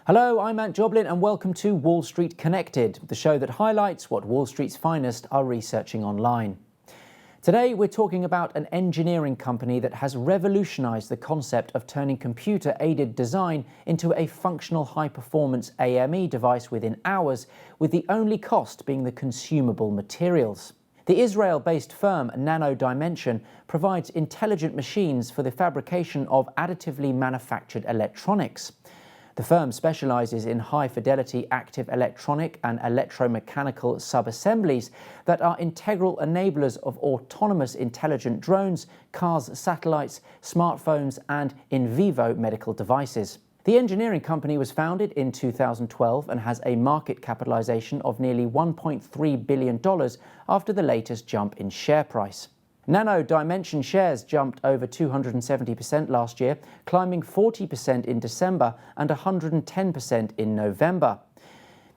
Hello, I'm Ant Joblin and welcome to Wall Street Connected, the show that highlights what Wall Street's finest are researching online. Today we're talking about an engineering company that has revolutionized the concept of turning computer-aided design into a functional high-performance AME device within hours, with the only cost being the consumable materials. The Israel-based firm Nano provides intelligent machines for the fabrication of additively manufactured electronics. The firm specializes in high-fidelity active electronic and electromechanical sub-assemblies that are integral enablers of autonomous intelligent drones, cars, satellites, smartphones, and in vivo medical devices. The engineering company was founded in 2012 and has a market capitalization of nearly $1.3 billion after the latest jump in share price. Nano shares jumped over 270% last year, climbing 40% in December and 110% in November.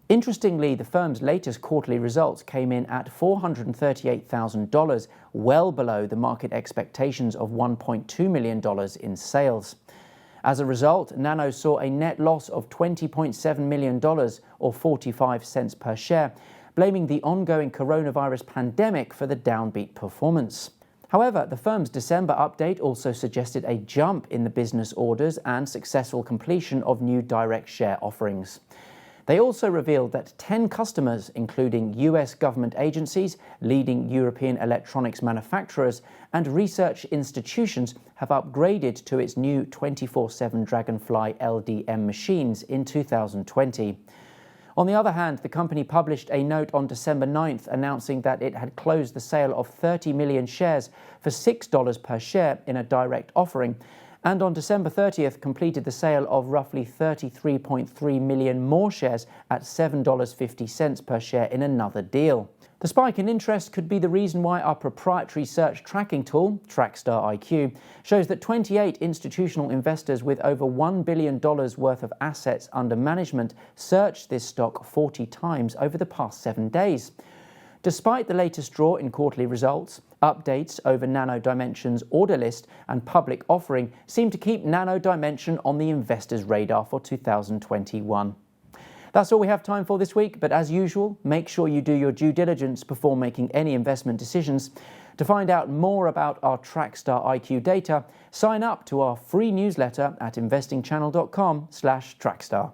Interestingly, the firm's latest quarterly results came in at $438,000, well below the market expectations of $1.2 million in sales. As a result, Nano saw a net loss of $20.7 million or 45 cents per share, blaming the ongoing coronavirus pandemic for the downbeat performance. However, the firm's December update also suggested a jump in the business orders and successful completion of new direct share offerings. They also revealed that 10 customers, including US government agencies, leading European electronics manufacturers, and research institutions, have upgraded to its new 24/7 Dragonfly LDM machines in 2020. On the other hand, the company published a note on December 9th announcing that it had closed the sale of 30 million shares for $6 per share in a direct offering, and on December 30th completed the sale of roughly 33.3 million more shares at $7.50 per share in another deal. The spike in interest could be the reason why our proprietary search tracking tool, Trackstar IQ, shows that 28 institutional investors with over $1 billion worth of assets under management searched this stock 40 times over the past 7 days. Despite the latest draw in quarterly results, updates over Nano Dimension's order list and public offering seem to keep Nano Dimension on the investors' radar for 2021. That's all we have time for this week, but as usual, make sure you do your due diligence before making any investment decisions. To find out more about our Trackstar IQ data, sign up to our free newsletter at investingchannel.com/Trackstar.